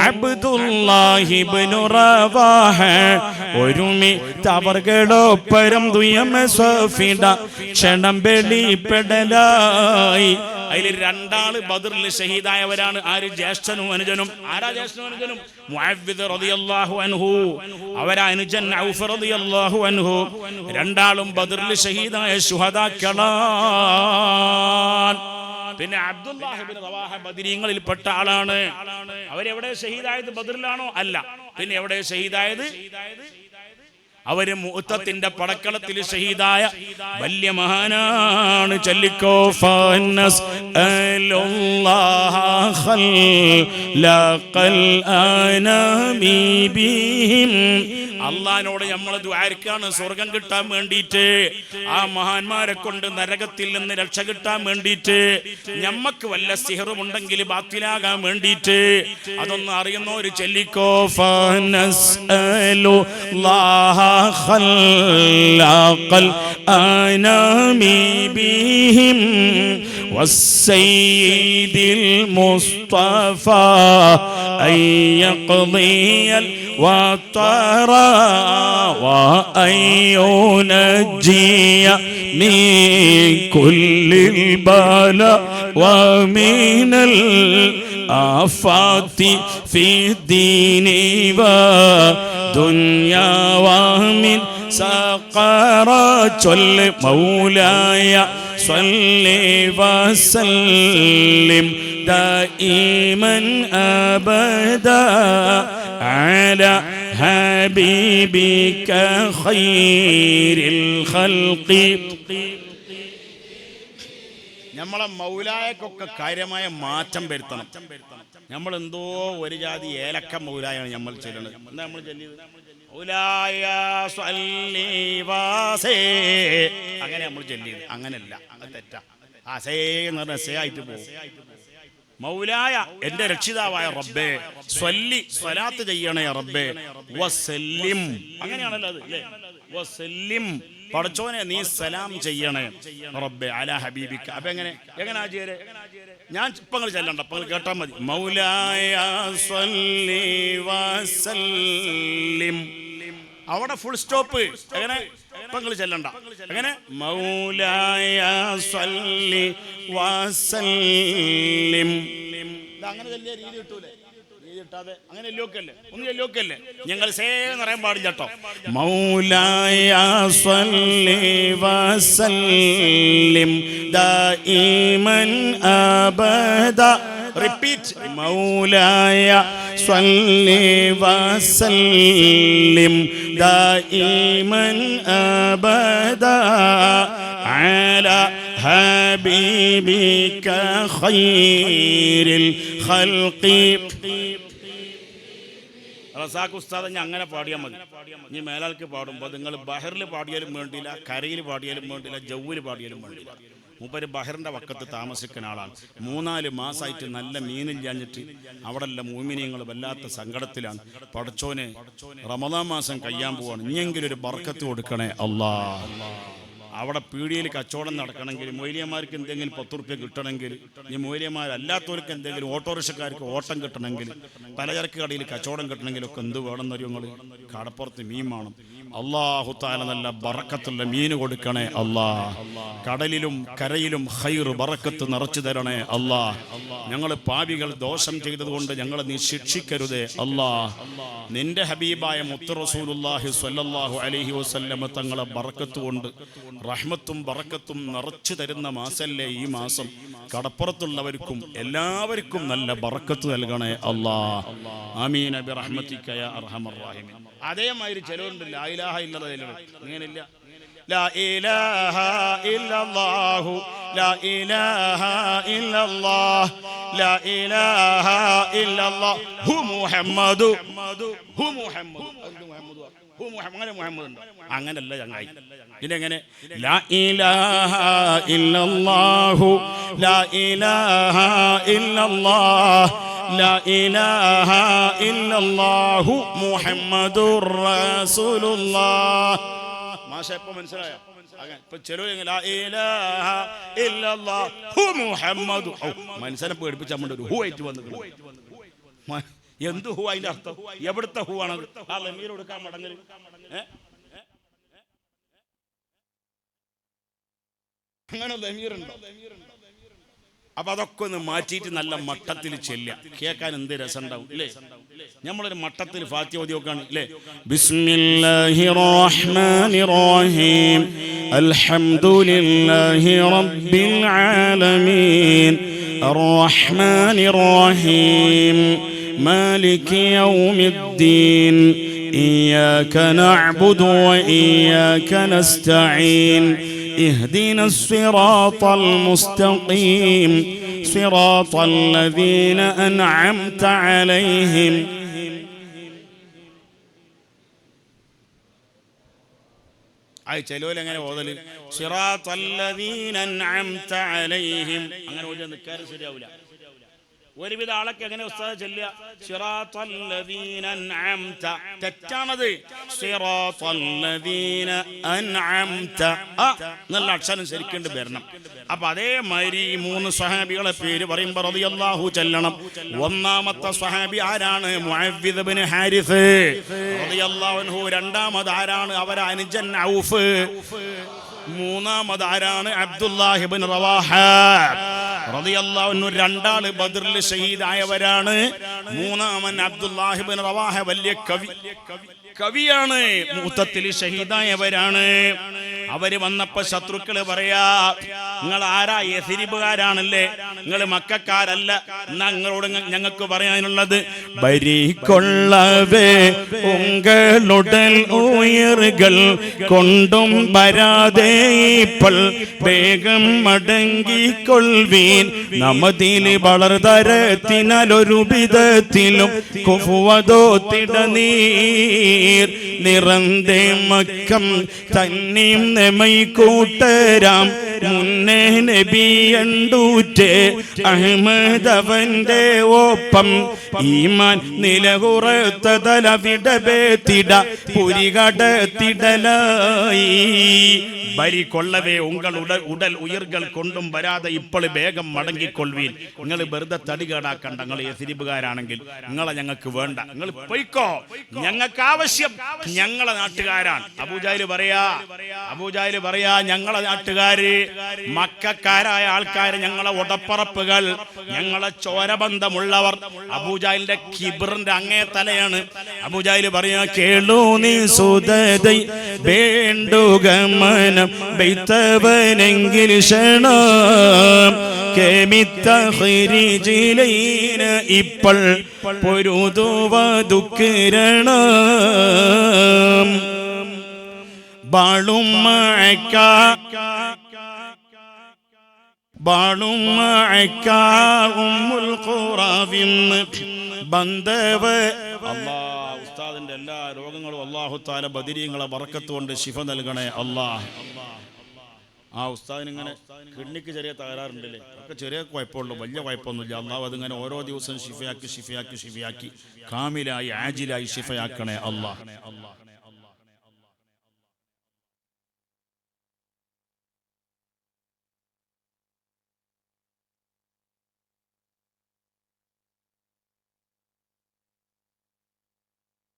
അബ്ദുല്ലാഹി ഇബ്നു റവാഹ ഒരുമി തവർകളൊപ്പരം ദുയമ സഫിഡ ക്ഷണം വെളിപ്പെടലായി. അതിൽ 2 ബദറിൽ ഷഹീദായവരാണ്. ആര്? ജ്യേഷ്ഠനും അനുജനും. ആരാ ജ്യേഷ്ഠനും അനുജനും? മുഅവ്വിദ് റളിയല്ലാഹു അൻഹു. അവരാ അനുജൻ ഔഫ് റളിയല്ലാഹു അൻഹു. 2 ബദറിൽ ഷഹീദായ ശുഹദാക്കളാണ്. പിന്നെ അബ്ദുല്ലാഹി ഇബ്നു റവാഹ ബദരീങ്ങളിൽപ്പെട്ട ആളാണ്. അവരെവിടെ ഷഹീദായത്? ബദറിലാണോ? അല്ല. പിന്നെ എവിടെ ഷഹീദായത്? അവര് മുഅ്തത്തിന്റെ പടക്കളത്തിൽ ഷഹീദായ വലിയ മഹാനാണ്. ചൊല്ലിക്കോ ഫനസ് അല്ലാഹ ഖൽഖൽ അനാമി ബിഹിം. അള്ളാഹിനോട് നമ്മൾ ദുആരിക്കാണ് സ്വർഗം കിട്ടാൻ വേണ്ടിയിട്ട്, ആ മഹാന്മാരെ കൊണ്ട് നരകത്തിൽ നിന്ന് രക്ഷ കിട്ടാൻ വേണ്ടിയിട്ട്, ഞമ്മക്ക് വല്ല സിഹറും ഉണ്ടെങ്കിൽ ബാത്തിലാകാൻ വേണ്ടിയിട്ട്. അതൊന്നും അറിയുന്നവര് ചൊല്ലിക്കോ ഫനസ്അലുല്ലാഹ ഖൽഖൽ അനാമി ബിഹിം വസ്സയ്യിദിൽ മുസ്തഫ അൻ യഖ്ദിയൽ വതറാ വഅൻ യുനജ്ജിയ മിൻ കുല്ലിൽ ബലാ വമിനൽ ആഫാതി ഫി ദീനി വദുനിയാ വമിൻ സഖറാ. ചൊല്ല് മൗലായ സ്വല്ലി വസല്ലിം ദായിമൻ അബദാ അലാ ഹബീബിക ഖൈറിൽ ഖൽഖി. നമ്മളെ മൗലായക്കൊക്കെ കാര്യമായ മാറ്റം വരുത്തണം. നമ്മൾ എന്തോ ഒരു ജാതി ഏലക്ക മൗലായാണ് നമ്മൾ ചെല്ലുന്നത്. എന്താ നമ്മൾ ചെല്ലിയത്? മൗലായ സ്വല്ലി വസേ, അങ്ങനെ നമ്മൾ ചെല്ലിയത്. അങ്ങനല്ല, അത് തെറ്റാ. അസേ എന്ന് പറഞ്ഞ സേ ആയിട്ട് പോകും. മൗലായ എന്റെ രക്ഷിതാവായ റബ്ബേ, സ്വല്ലി സ്വലാത്ത് ചെയ്യണേ റബ്ബേ, വസല്ലിം, അങ്ങനെയാണല്ലോ അത് അല്ലേ? വസല്ലിം, പടച്ചോനെ നീ സലാം ചെയ്യണേ റബ്ബേ അലാ ഹബീബിക. അപ്പൊ എങ്ങനെ ആചാര്യ? ഞാൻ ഇപ്പൊ നിങ്ങൾ ചെല്ലണ്ട, ഇപ്പൊ കേട്ടാ മതി. മൗലായ സ്വല്ലി വസല്ലിം, അവിടെ ഫുൾ സ്റ്റോപ്പ്. എങ്ങനെ? ഇപ്പൊ നിങ്ങൾ ചെല്ലണ്ട. എങ്ങനെ? മൗലായ സ്വല്ലി വസല്ലിം. അങ്ങനെ വലിയ രീതി കിട്ടൂലേ? കിട്ടാതെ അങ്ങനെ എല്ലോക്കല്ലേ, ഒന്ന് എല്ലോക്കല്ലേ? ഞങ്ങൾ സേന്ന് പറയാൻ പാടില്ല കേട്ടോ. മൗലായ സ്വല്ലി വസല്ലിം ദായിമൻ അബദാ. റിപ്പീറ്റ്. മൗലായ സ്വല്ലി വസല്ലിം ദായിമൻ അബദാ അലാ ഹബീബിക ഖൈറിൽ ഖൽഖി. റസാഖ് ഉസ്താദ് ഞാൻ അങ്ങനെ പാടിയാൽ മതി. ഇനി മേലാൾക്ക് പാടുമ്പോൾ നിങ്ങൾ ബഹറിൽ പാടിയാലും വേണ്ടിയില്ല, കരയിൽ പാടിയാലും വേണ്ടിയില്ല, ജൗവിൽ പാടിയാലും വേണ്ടിയില്ല. മൂപ്പര് ബഹറിന്റെ വക്കത്ത് താമസിക്കുന്ന ആളാണ്. 4 മാസമായിട്ട് നല്ല മീനില്ലാഞ്ഞിട്ട് അവിടെല്ല മോമിനിയങ്ങൾ വല്ലാത്ത സങ്കടത്തിലാണ്. പടച്ചോനെ റമദാൻ മാസം കഴിയാൻ പോവാണ്, ഇനിയെങ്കിലും ഒരു ബർക്കത്ത് കൊടുക്കണേ അല്ലാ. അവിടെ പീടികയിൽ കച്ചവടം നടക്കണമെങ്കിൽ, മൊയ്ലിയന്മാർക്ക് എന്തെങ്കിലും 10 റുപ്യ കിട്ടണമെങ്കിൽ, ഈ മൊയ്ലിയന്മാരല്ലാത്തവർക്ക് എന്തെങ്കിലും ഓട്ടോറിക്ഷക്കാർക്ക് ഓട്ടം കിട്ടണമെങ്കിൽ, പലചരക്ക് കടയിൽ കച്ചവടം കിട്ടണമെങ്കിലൊക്കെ എന്ത് വേണമെന്നറിയോ നിങ്ങൾ? കടപ്പുറത്ത് മീൻ വേണം. അല്ലാഹു തആല നല്ല ബറക്കത്തുള്ള മീൻ കൊടുക്കണേ അല്ലാ. കടലിലും കരയിലും ഖൈർ ബറക്കത്ത് നിറച്ചു തരണേ അല്ലാ. ഞങ്ങൾ പാപികൾ ദോഷം ചെയ്തതുകൊണ്ട് ഞങ്ങളെ നീ ശിക്ഷിക്കരുതേ അല്ലാ. നിന്റെ ഹബീബായ മുത്ത് റസൂലുള്ളാഹി സ്വല്ലല്ലാഹു അലൈഹി വസല്ലം തങ്ങളെ ബറക്കത്ത് കൊണ്ട് റഹ്മത്തും ബറക്കത്തും നിറച്ചു തരുന്ന മാസല്ലേ ഈ മാസം. കടപ്പുറത്തുള്ളവർക്കും എല്ലാവർക്കും നല്ല ബറക്കത്ത് നൽകണേ അല്ലാ. ആമീൻ ബിറഹ്മതിക യാ അർഹമർ റഹീമീൻ. അതേമാതിരി ചിലരുണ്ട് ലാ ഇലാഹ ഇല്ലല്ലാഹ്. അങ്ങനെയില്ല. ലാ ഇലാഹ ഇല്ലല്ലാഹു ലാ ഇലാഹ ഇല്ലല്ലാഹ് ലാ ഇലാഹ ഇല്ലല്ലാഹ് ഹു മുഹമ്മദു ഹു മുഹമ്മദ് ഹു മുഹമ്മദ് മുഹമ്മദ്. അങ്ങനല്ല ചങ്ങായി. ഇതെങ്ങനെ? ലാ ഇലാഹ ഇല്ലല്ലാഹു ലാ ഇലാഹ ഇല്ലല്ലാഹ് ലാ ഇലാഹ ഇല്ലല്ലാഹു മുഹമ്മദുർ റസൂലുള്ളാഹ്. മാഷ ഇപ്പൊ മനസ്സിലായോ? ഇപ്പൊ ചെലവ് ലാ ഇലാഹ ഇല്ലല്ലാഹ് ഹു മുഹമ്മദു. മനസ്സിനെ പേടിപ്പിച്ച നമ്മുടെ ഒരു ഹു ആയിട്ട് വന്നിട്ടുണ്ട്. എന്ത് ഹു? അതിന്റെ അർത്ഥം എവിടുത്തെ ഹു ആണത്? ആ ലമീർ കൊടുക്കാൻ മടങ്ങല് അങ്ങനെ ലമീറുണ്ടോ? അപ്പൊ അതൊക്കെ ഒന്ന് മാറ്റിയിട്ട് നല്ല മട്ടത്തിൽ ചെല്ലുക. കേൾക്കാൻ എന്ത് രസം ഉണ്ടാവും അല്ലേ? നമ്മളൊരു മട്ടത്തിൽ ഫാത്തിഹ ഓതി നോക്കാണ് അല്ലേ? ബിസ്മില്ലാഹിർ റഹ്മാനിർ റഹീം അൽഹംദുലില്ലാഹി റബ്ബിൽ ആലമീൻ അർറഹ്മാനിർ റഹീം മാലികി യൗമിദ്ദീൻ إياك نعبد وإياك نستعين اهدنا الصراط المستقيم صراط الذين أنعمت عليهم ചിലവരെങ്ങനെ ഓതല് സിറാത്തല്ലദീന അൻഅംത അലൈഹിം അങ്ങനെ ഓതി നിൽക്കാറ് ശരിയാവില്ല. ഒരുവിധ ആളൊക്കെ എങ്ങനെ ഉസ്താദ് ചൊല്ലുക സിറാത്തല്ലദീന അൻഅംത, തെറ്റാണത്. സിറാത്തല്ലദീന അൻഅംത നല്ല അക്ഷരം ശരിക്കൊണ്ട് വരണം. അപ്പൊ അതേമാതിരി ഈ മൂന്ന് സ്വഹാബികളെ പേര് പറയുമ്പോൾ റളിയല്ലാഹു ചൊല്ലണം. ഒന്നാമത്തെ സ്വഹാബി ആരാണ്? മുഅവ്വിദ് ഇബ്നു ഹാരിസ് റളിയല്ലാഹു അൻഹു. രണ്ടാമത് ആരാണ്? അവരെ അനുജൻ ഔഫ്. മൂന്നാമത് ആരാണ്? അബ്ദുല്ലാഹി ഇബ്നു റവാഹ റളിയല്ലാഹു അൻഹു. രണ്ടാള് ബദറിൽ ഷഹീദായവരാണ്. മൂന്നാമൻ അബ്ദുല്ലാഹി ഇബ്നു റവാഹ വലിയ കവിയാണ്, മൂത്തത്തിൽ ഷഹീദായവരാണ്. അവര് വന്നപ്പോ ശത്രുക്കള് പറയാ, നിങ്ങൾ ആരാ? യഥരിബുകാരാണല്ലേ, നിങ്ങൾ മക്കക്കാരല്ല. എന്നാ നിങ്ങളോട് ഞങ്ങൾക്ക് പറയാനുള്ളത്, ബരികൊള്ളവേ ഉങ്ങളുടൽ ഉയർകൾ കൊണ്ടും വരാതെ ഇപ്പോൾ വേഗം മടങ്ങിക്കൊള്ളുവീൻ. നമ്മതിൽ വളർതരത്തിനൊരു വിധത്തിലും കുഫുവതോ തിടനീർ നിറന്തേ മക്കം തന്നെയും നെമൈ കൂട്ടരാം മുന്നേ നബിയണ്ടൂറ്റേ അഹ്മദ് അവന്റെ ഒപ്പം ഈമാൻ നിലകുറത്തതലവിടബേത്തിട പുരികടത്തിടലായി. ബരികൊള്ളവേ ഉങ്ങളുടെ ഉടൽ ഉയർകൾ കൊണ്ടും വരാതെ ഇപ്പോൾ വേഗം മടങ്ങിക്കൊള്ളുവീൻ. നിങ്ങൾ വെറുതെ തടി കേടാക്കണ്ട. നിങ്ങൾ യഥരിബുകാരാണെങ്കിൽ നിങ്ങളെ ഞങ്ങൾക്ക് വേണ്ട, നിങ്ങൾ പൊയ്ക്കോ, ഞങ്ങൾക്ക് ആവശ്യം ഞങ്ങളെ നാട്ടുകാരാണ്. അബൂജഹൽ പറയാ ഞങ്ങളെ നാട്ടുകാര് മക്കക്കാരായ ആൾക്കാര്, ഞങ്ങളെ ഉടപ്പറപ്പുകൾ, ഞങ്ങളെ ചോരബന്ധമുള്ളവർ. അബൂജഹലിന്റെ കിബ്റിന്റെ അങ്ങേ തലയാണ്. അബൂജഹൽ പറയാ, കേളൂ നീ സുദൈ വേണ്ടുക മനം ബൈതവനെങ്കിൽ ക്ഷണം കേമിത്തഖിരിജിലൈന ഇപ്പോൾ പൊരുതുവതുക്കിരണം ബാളും ഉമ്മുൽ ഖുറാവിന്ന് ബന്ധവ. അല്ലാഹ് ഉസ്താദിന്റെ എല്ലാ രോഗങ്ങളും അല്ലാഹു തആല ബദരീങ്ങളെ ബറക്കത്ത് കൊണ്ട് ശിഫ നൽകണേ അല്ലാഹ്. ആ ഉസ്താദിന് ഇങ്ങനെ കിഡ്നിക്ക് ചെറിയ തകരാറുണ്ടല്ലേ, ഒക്കെ ചെറിയ കുഴപ്പമുള്ളൂ, വലിയ കുഴപ്പമൊന്നുമില്ല. അല്ലാഹു അതിങ്ങനെ ഓരോ ദിവസം ഷിഫയാക്കി കാമിലായി ആജിലായി ഷിഫയാക്കണേ അല്ലാഹ്.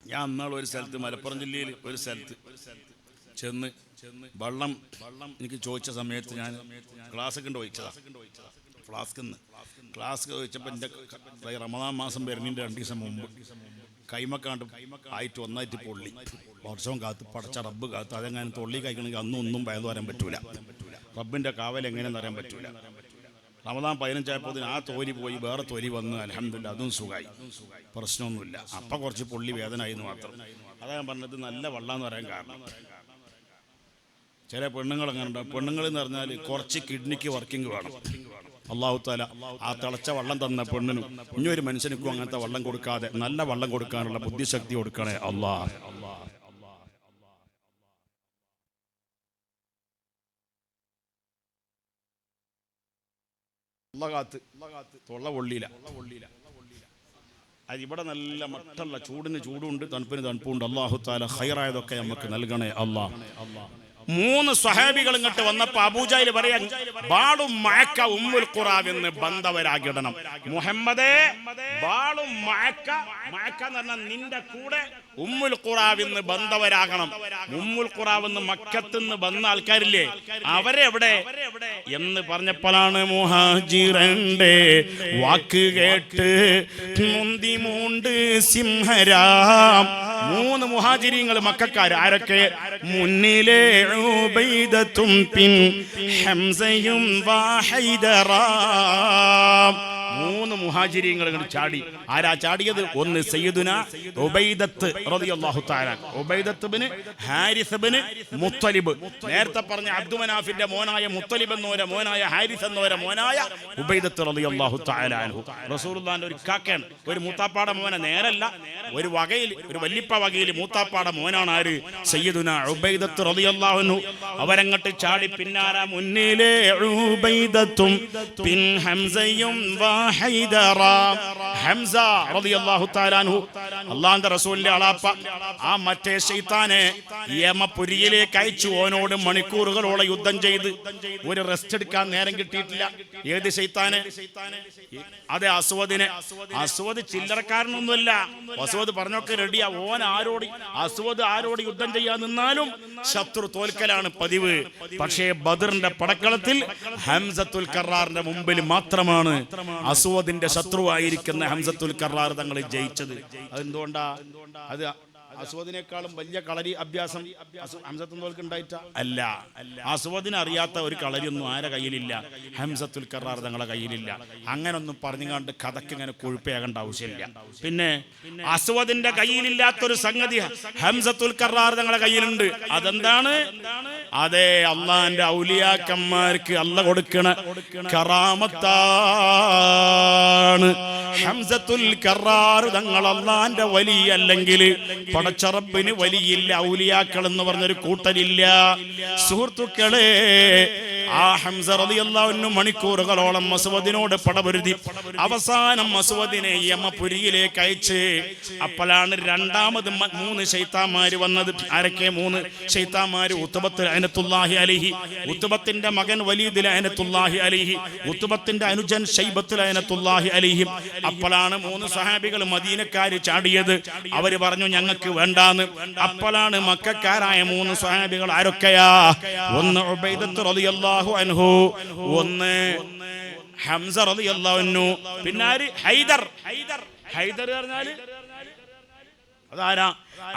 ഞാൻ ഇന്നാൾ ഒരു സ്ഥലത്ത്, മലപ്പുറം ജില്ലയിൽ ഒരു സ്ഥലത്ത് ചെന്ന് വെള്ളം എനിക്ക് ചോദിച്ച സമയത്ത് ഞാൻ ഗ്ലാസ്സൊക്കെ ഉണ്ട് ചോദിച്ചതാണ്. ഫ്ലാസ്ക് ചോദിച്ചപ്പോൾ എൻ്റെ റമദാൻ മാസം വരുന്നതിൻ്റെ 2 ദിവസം മുമ്പ് കൈമക്കാണ്ട് ആയിട്ട് ഒന്നായിട്ട് പൊള്ളി. വർഷവും കാത്ത് പടച്ച റബ്ബ് കാത്ത് അതെങ്ങനെ തൊള്ളി കഴിക്കണമെങ്കിൽ ഒന്നും ഭയന്ന് പറയാൻ പറ്റൂല. റബ്ബിൻ്റെ കാവൽ എങ്ങനെയെന്ന് അറിയാൻ പറ്റൂല. റമദാൻ 15 ആയപ്പോൾ ആ തോരി പോയി, വേറെ തോരി വന്ന് അൽഹംദുലില്ലാ അതും സുഖമായി, പ്രശ്നമൊന്നുമില്ല. അപ്പം കുറച്ച് പൊള്ളി വേദന ആയിരുന്നു മാത്രം. അതാ ഞാൻ പറഞ്ഞത് നല്ല വെള്ളം എന്ന് പറയാൻ കാരണം. ചില പെണ്ണുങ്ങൾ അങ്ങനെ ഉണ്ടാവും. പെണ്ണുങ്ങൾ എന്ന് പറഞ്ഞാൽ കുറച്ച് കിഡ്നിക്ക് വർക്കിംഗ് വേണം. അല്ലാഹു തആല ആ തിളച്ച വെള്ളം തന്ന പെണ്ണിനും ഇനിയൊരു മനുഷ്യനിക്കും അങ്ങനത്തെ വെള്ളം കൊടുക്കാതെ നല്ല വെള്ളം കൊടുക്കാനുള്ള ബുദ്ധിശക്തി കൊടുക്കണേ അല്ലാഹ്. തൊള്ള പൊള്ളിയില്ല. അത് ഇവിടെ നല്ല മട്ടുള്ള ചൂടിന് ചൂടുണ്ട്, തണുപ്പിന് തണുപ്പുണ്ട്. അല്ലാഹു തആല ഖൈറായതൊക്കെ നമുക്ക് നൽകണേ അല്ലാഹ്. 3 സ്വഹാബികൾ ഇങ്ങോട്ട് വന്നപ്പോ അബൂജഹൽ പറയാൻ, ബാളും മഅക്ക ഉമ്മുൽ ഖുറാവ് എന്ന് ബന്ധവരാകിടണം. മുഹമ്മദേ, ബാളും മഅക്ക എന്ന് പറഞ്ഞാൽ നിന്റെ കൂടെ ഉമ്മുൽ ഖുറാവ് എന്ന് ബന്ധവരാകണം. ഉമ്മുൽ ഖുറാവ് എന്ന് മക്കത്തുനിന്ന് വന്ന ആൾക്കാരില്ലേ, അവരെവിടെ എന്ന് പറഞ്ഞപ്പോഴാണ് മുഹാജിറന്റെ വാക്ക് കേട്ട് മുന്തി മൂണ്ട് സിംഹരാം. 3 മുഹാജിരീങ്ങൾ മക്കക്കാർ. ആരൊക്കെ? മുന്നിലെ ഉബൈദത്തും പിൻ ഹംസയും വഹൈദറാം. 3 മുഹാജിരീങ്ങൾ ചാടി. ആരാ ചാടിയത്? ഒന്ന് സയ്യിദുന ഉബൈദത്ത് റളിയല്ലാഹു തആല, ഉബൈദത്ത് ഇബ്നു ഹാരിസ് ഇബ്നു മുത്തലിബ്. നേരത്തെ പറഞ്ഞ അബ്ദുമനാഫിന്റെ മോനായ മുത്തലിബ് എന്നവരെ മോനായ ഹാരിസ് എന്നവരെ മോനായ ഉബൈദത്ത് റളിയല്ലാഹു തആല അൻഹു. റസൂലുള്ളാഹിന്റെ ഒരു കാക്കയാണ്, ഒരു മൂത്താപ്പാട മോനെ, നേരല്ല ഒരു വകയിൽ, ഒരു വല്ലിപ്പ വകയിൽ മൂത്താപ്പാട മോനാണ് ആര്? സയ്യിദുന ഉബൈദത്ത് റളിയല്ലാഹു അൻഹു. അവരങ്ങട്ട് ചാടി. പിന്നാര മുന്നിലെ ഉബൈദത്തും പിൻ ഹംസയും വഹൈദറ. ഹംസ റളിയല്ലാഹു തആല അൻഹു അല്ലാഹുവിന്റെ റസൂലിന്റെ അളാപ്പ. ആ മറ്റേ ശൈത്താനെ യമപുരിയിലേക്ക് അയച്ചു. ഓനോട് മണിക്കൂറുകളോളം യുദ്ധം ചെയ്ത് ഒരു റെസ്റ്റ് എടുക്കാൻ നേരം കിട്ടിയിട്ടില്ല. ഏത് ശൈത്താനെ? അതെ, അസ്വദിനെ. അസ്വദ് ചില്ലറക്കാരനൊന്നുമല്ല. അസ്വദ് പറഞ്ഞൊക്കെ റെഡിയാ. ഓൻ ആരോട്, അസ്വദ് ആരോട് യുദ്ധം ചെയ്യാൻ നിന്നാലും ശത്രു തോൽക്കലാണ് പതിവ്. പക്ഷേ ബദറിന്റെ പടക്കളത്തിൽ ഹംസത്തുൽ കറാറിന്റെ മുമ്പിൽ മാത്രമാണ് അസ്വദിന്റെ ശത്രുവായിരിക്കുന്ന ഹംസത്തുൽ കറാർ തങ്ങൾ ജയിച്ചത്. അതെന്തുകൊണ്ടാ? അത് അസ്വദിനേക്കാളും വലിയ കളരി അഭ്യാസം ഹംസത്തുൽ തോൽക്ക് ഉണ്ടായിട്ടാ? അല്ല. അസ്വദിനെ അറിയാത്ത ഒരു കളരിയൊന്നും ആരെ കയ്യിലില്ല, ഹംസത്തുൽ കറാർ തങ്ങളെ കയ്യിലില്ല. അങ്ങനൊന്നും പറഞ്ഞുകൊണ്ട് കഥക്ക് ഇങ്ങനെ കൊഴുപ്പയാകേണ്ട ആവശ്യമില്ല. പിന്നെ അസ്വദിന്റെ കയ്യിലില്ലാത്തൊരു സംഗതി ഹംസത്തുൽ കറാർ തങ്ങളെ കയ്യിലുണ്ട്. അതെന്താണ്? അതെ, അള്ളാന്റെ ഔലിയാക്കന്മാർക്ക് അല്ല കൊടുക്കണ കറാമത്താണ്. ഹംസത്തുൽ കറാർ തങ്ങൾ അള്ളാന്റെ വലിയ, അല്ലെങ്കിൽ പടച്ചറബിന് വലിയില്ല, ഔലിയാക്കൾ എന്ന് പറഞ്ഞൊരു കൂട്ടരില്ല. സുഹൃത്തുക്കളെ, ആ ഹംസ റളിയല്ലാഹു അൻഹു മണിക്കൂറുകളോളം മസ്വദിനോട് പടപൊരുതി. അവസാനം മസ്വദിനെ യമപുരിയിലേക്ക് അയച്ച്. അപ്പോഴാണ് രണ്ടാമത് 3 ശൈത്താന്മാര് വന്നത്. ആരൊക്കെ 3 ശൈത്താന്മാര്? ഉത്ബത്ത് ലഅനത്തുല്ലാഹി അലൈഹി, ഉത്ബത്തിന്റെ മകൻ വലീദ് ലഅനത്തുല്ലാഹി അലൈഹി, ഉത്ബത്തിന്റെ അനുജൻ ശൈബത്ത് ലഅനത്തുല്ലാഹി അലൈഹി. അപ്പോഴാണ് 3 സഹാബികൾ മദീനക്കാര് ചാടിയത്. അവര് പറഞ്ഞു ഞങ്ങൾക്ക് വേണ്ടാന്ന്. അപ്പോഴാണ് മക്കക്കാരായ 3 സഹാബികൾ. ആരൊക്കെയാ? ഒന്ന് ഉബൈദത്ത് റളിയല്ലാഹു അൻഹു, ഒന്ന് ഹംസ റളിയല്ലാഹു അൻഹു, പിന്നെ ആര്? ഹൈദർ. ഹൈദർ പറഞ്ഞാല് അതാരാ?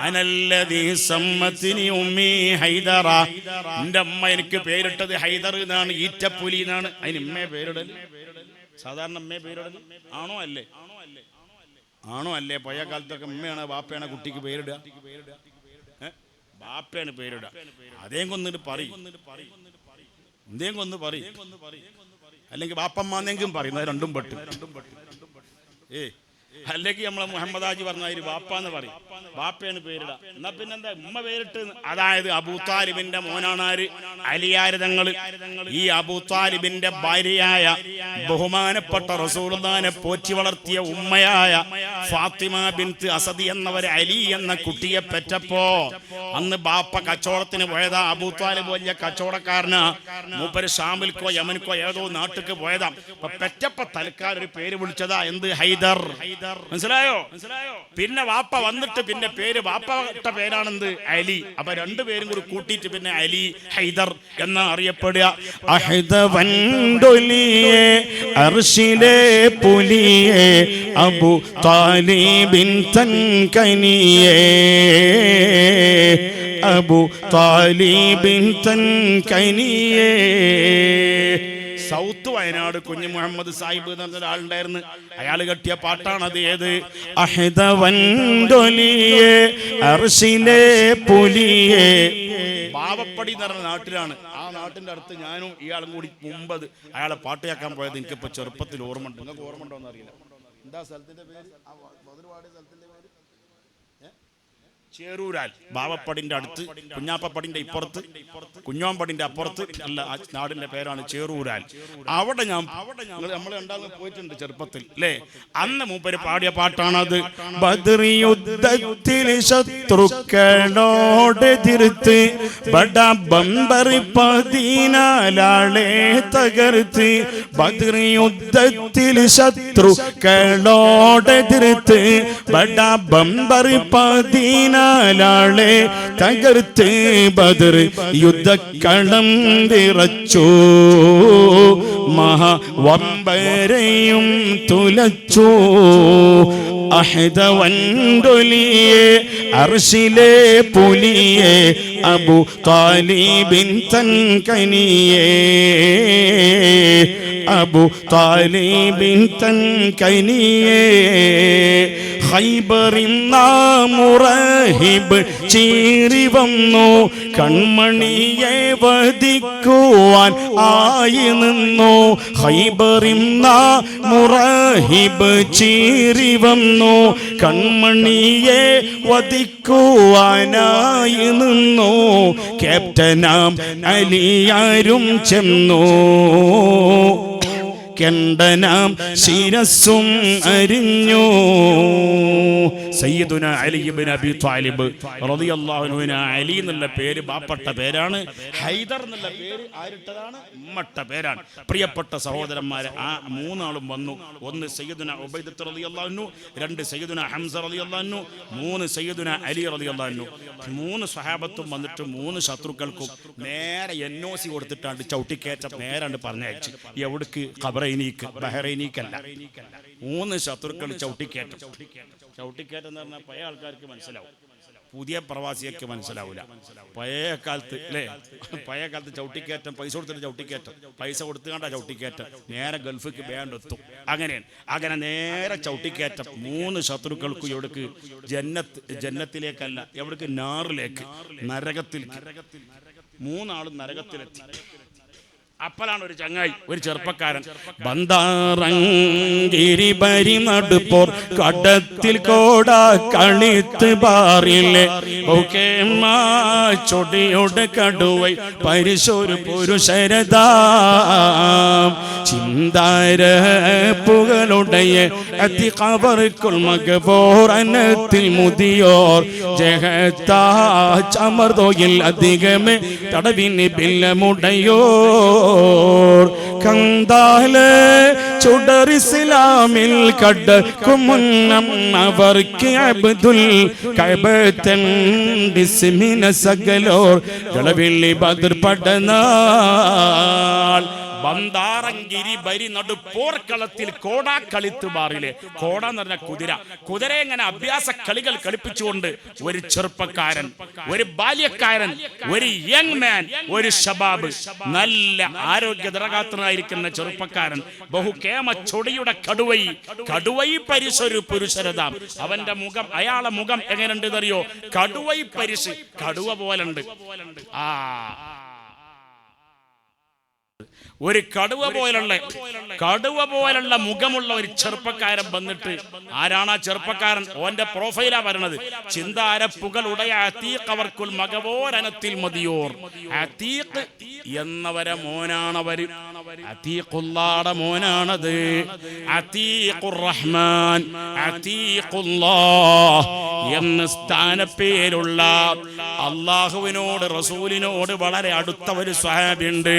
അനല്ലദീ സമ്മത്തിനി ഉമ്മി ഹൈദറ. എൻ്റെ അമ്മ എനിക്ക് പേരിട്ടത് ഹൈദർ എന്നാണ്, ഈറ്റപ്പുലി എന്നാണ്. അതിന് ഉമ്മയെ പേരിടൽ സാധാരണ ഉമ്മയെ പേരിടൽ ആണോ? അല്ലേ? ആണോ? അല്ലേ? പഴയ കാലത്തൊക്കെ ഉമ്മയാണ് ബാപ്പയാണ് കുട്ടിക്ക് പേരിടുക. ബാപ്പയാണ് പേരിടുക. അതേ കൊന്നിട്ട് പറയും, എന്തേം കൊന്ന് പറയും, അല്ലെങ്കിൽ ബാപ്പമ്മാന്നെങ്കിലും പറയും. രണ്ടും പെട്ട്. അല്ലെങ്കിൽ നമ്മളെ മുഹമ്മദ് ഹാജി പറഞ്ഞ ബാപ്പാന്ന് പറയും, ബാപ്പയാണ് പേരിട. എന്നാ പിന്നെന്താ ഉമ്മ പേരിട്ട്? അതായത് അബൂതാലിബിന്റെ മോനാണ് ആര്? അലിയാർ തങ്ങൾ. ഈ അബൂതാലിബിന്റെ ഭാര്യയായ ബഹുമാനപ്പെട്ട റസൂലുള്ളാഹിനെ പോറ്റി വളർത്തിയ ഉമ്മയായ ഫാത്തിമ ബിൻത്ത് അസദി എന്നവരെ അലി എന്ന കുട്ടിയെ പെറ്റപ്പോ അന്ന് ബാപ്പ കച്ചവടത്തിന് പോയതാ. അബൂതാലിബ് വലിയ കച്ചവടക്കാരനാ. മൂപ്പര് ഷാമിൽക്കോ യമനിക്കോ ഏതോ നാട്ടിക്ക് പോയതാ. അപ്പൊ പെറ്റപ്പ തൽക്കാലം ഒരു പേര് വിളിച്ചതാ. എന്ത്? ഹൈദർ. മനസ്സിലായോ? പിന്നെ വാപ്പ വന്നിട്ട് പിന്നെ പേര് വാപ്പ പേരാണെന്ത്? അലി. അപ്പൊ രണ്ടുപേരും കൂടി കൂട്ടിയിട്ട് പിന്നെ അലി ഹൈദർ എന്നാ അറിയപ്പെടുക. അർശിലെ പുലിയെ അബു താലിബിൻ തൻകനിയേ, അബു താലിബിൻ തൻകനിയേ. സൗത്ത് വയനാട് കുഞ്ഞു മുഹമ്മദ് സാഹിബ് എന്ന് പറഞ്ഞ ഒരാളുണ്ടായിരുന്നു. അയാൾ കെട്ടിയ പാട്ടാണത്. ഏത്? അർശിലെ പുലിയെ. ബാവപ്പടി എന്ന് പറഞ്ഞ നാട്ടിലാണ്. ആ നാട്ടിന്റെ അടുത്ത് ഞാനും ഇയാളും കൂടി മുമ്പ് അയാളെ പാട്ട് കേൾക്കാൻ പോയത് എനിക്കിപ്പോ ചെറുപ്പത്തിൽ ഓർമ്മ ഉണ്ട്. നിങ്ങൾക്ക് ഓർമ്മ ഉണ്ടോന്ന് അറിയില്ല. എന്താ സ്ഥലത്തിന്റെ പേര്? സ്ഥലത്തിന്റെ പേര് ചേറൂരാൽ. ബാവപ്പടിന്റെ അടുത്ത്, കുഞ്ഞാപ്പടിന്റെ ഇപ്പുറത്ത്, കുഞ്ഞോമ്പടിന്റെ അപ്പുറത്ത് അല്ല, ആ നാടിന്റെ പേരാണ് ചേറൂരാൽ. അവിടെ നമ്മൾ രണ്ടാമത് പോയിട്ടുണ്ട് ചെറുപ്പത്തിൽ അല്ലേ. അന്ന് മൂപ്പര് പാടിയ പാട്ടാണത്. ബദർ യുദ്ധത്തിൽ ശത്രുക്കളോട് എതിർത്ത് ബട ബമ്പറി 14 തകർത്ത്. ബദർ യുദ്ധത്തിൽ ശത്രുക്കളോട് എതിർത്ത് ബട ബമ്പറി 14 തകർത്ത്. ബദർ യുദ്ധക്കളം വിറച്ചു മഹാവമ്പരെയും തുലച്ചു അഹദവൻഡൊലിയെ അർശിലെ പുലിയെ അബു താലിബിൻ തൻകനിയെ അബു താലിബിൻ തൻകനിയെ ഖൈബറിൻ മുറഹിബ് ചീറി വന്നു കൺമണിയെ വധിക്കുവാൻ ആയി നിന്നു ഖൈബറിൻ മുറഹിബ് ചീറി വന്നു കൺമണിയെ വധിക്കുവാനായി നിന്നു ക്യാപ്റ്റനാം അലിയാരും ചെന്നു കണ്ടനാം ശിരസ്സും അരിഞ്ഞു സയ്യിദുന അലി ഇബ്നു അബി ത്വാലിബ് റളിയല്ലാഹു അൻഹു അലി എന്നുള്ള പേര് ബാപ്പട്ട പേരാണ് ഹൈദർ എന്നുള്ള പേര് ആരിട്ടതാണ് ഉമ്മട്ട പേരാണ് പ്രിയപ്പെട്ട സഹോദരന്മാരെ ആ മൂന്നാളും വന്നു ഒന്ന് സയ്യിദുന ഉബൈദത്ത് റളിയല്ലാഹു അൻഹു രണ്ട് സയ്യിദുന ഹംസ റളിയല്ലാഹു അൻഹു മൂന്ന് സയ്യിദുന അലി റളിയല്ലാഹു അൻഹു മൂന്ന് സ്വഹാബത്തും വന്നിട്ട് മൂന്ന് ശത്രുക്കൾക്കും നേരെ NOC കൊടുത്തിട്ടാണ്ട് ചവിട്ടിക്കേറ്റം നേരാണ്ട് പറഞ്ഞയച്ചു എവിടേക്ക് ഖബറൈനിക്ക് ബഹറൈനിക്കല്ല മൂന്ന് ശത്രുക്കൾ ചവിട്ടിക്കേറ്റം എന്ന് പറഞ്ഞാൽ പഴയ ആൾക്കാർക്ക് മനസ്സിലാവും പുതിയ പ്രവാസിയൊക്കെ മനസ്സിലാവില്ല പഴയ കാലത്ത് അല്ലേ പഴയ കാലത്ത് ചവിട്ടിക്കയറ്റം പൈസ കൊടുത്തിട്ട് ചവിട്ടിക്കയറ്റം പൈസ കൊടുത്തുകൊണ്ടാ ചവിട്ടിക്കയറ്റം നേരെ ഗൾഫിക്ക് വേണ്ടെത്തും അങ്ങനെ നേരെ ചവിട്ടിക്കയറ്റം മൂന്ന് ശത്രുക്കൾക്കും എവിടേക്ക് ജന്നത്തിലേക്കല്ല എവിടേക്ക് നാറിലേക്ക് നരകത്തിലേക്ക് മൂന്നാളും നരകത്തിലെത്തി അപ്പലാണ് ഒരു ചങ്ങായി ഒരു ചെറുപ്പക്കാരൻ ബന്ധാറങ്കിരി ബരി നടുപ്പോർ കടത്തിൽ കോട കളിത്ത് പാറിലെ ചൊടിയുടെ കടുവൈ പരിശോരു പുരുഷരതാം ചിന്താര പുകളുടയ അതി കവർക്കുൾ മകബോർ അനത്തിൽ മുതിയോർ ജഹത്താ ചമർദോയിൽ അധികമേ തടവിന് ബില്ലമുടയോ കണ്ടാല് ചുടർ ഇസ്ലാമിൽ കടക്കും മുന്നം അവർക്ക് അബ്ദുൽ കഅബത്തൻ സകലോർ കളവിള്ളി ബദർ പടനാൾ ബന്ധാറങ്കിരി ബരി നടു പോർക്കളത്തിൽ കോടാ കളിത്ത് ബാറിലെ കോട എന്ന് പറഞ്ഞ കുതിര എങ്ങനെ അഭ്യാസ കളികൾ കളിപ്പിച്ചുകൊണ്ട് ഒരു ചെറുപ്പക്കാരൻ ഒരു ബാല്യക്കാരൻ ഒരു യങ് മാൻ ഒരു ഷബാബ് നല്ല ആരോഗ്യ ദൃഢഗാത്രനായിരിക്കുന്ന ചെറുപ്പക്കാരൻ ബഹുകേമ ചൊടിയുടെ കടുവൈ പരിശൊരു പുരുഷരതാം അവന്റെ മുഖം അയാളെ മുഖം എങ്ങനെയുണ്ട് എന്നറിയോ കടുവൈ പരിശ് കടുവ പോലുണ്ട് ഒരു കടുവ പോലുള്ള മുഖമുള്ള ഒരു ചെറുപ്പക്കാരൻ വന്നിട്ട് ആരാണ് ആ ചെറുപ്പക്കാരൻ ഓന്റെ പ്രൊഫൈലാ പറയണത് ചിന്താരപ്പുകളുടയ അതീഖ് അവർക്കുൽ മകവോരനത്തിൽ മതിയോർ അതീഖ് എന്നവരെ മോനാണവര് അതീഖുല്ലാടെ മോനാണത് അതീഖുർ റഹ്മാൻ അതീഖുല്ലാഹ് എന്ന സ്ഥാനപ്പേരുള്ള അള്ളാഹുവിനോട് റസൂലിനോട് വളരെ അടുത്ത ഒരു സ്വഹാബിയുണ്ട്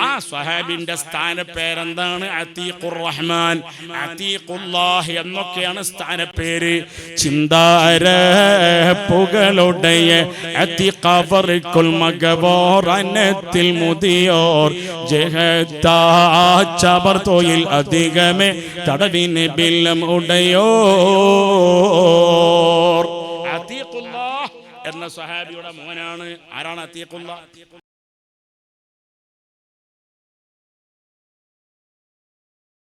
ആ സ്വഹാബിന്റെ സ്ഥാനപ്പേരെന്താണ് അതീഖുർ റഹ്മാൻ അതീഖുല്ലാഹ് എന്നൊക്കെയാണ് സ്ഥാനപ്പേര് ചിന്താരപ്പുകളുടയ അതീഖ് അവർക്കുൽ മകവോരനത്തിൽ മുതിയോർ ജഹത്താ ചബർത്തോയിൽ അധികമേ തടവിന് ബില്ലം ഉടയോർ അതീഖുല്ലാഹ് എന്ന സ്വഹാബിയുടെ മോനാണ് ആരാണ് അതീഖുല്ലാഹ്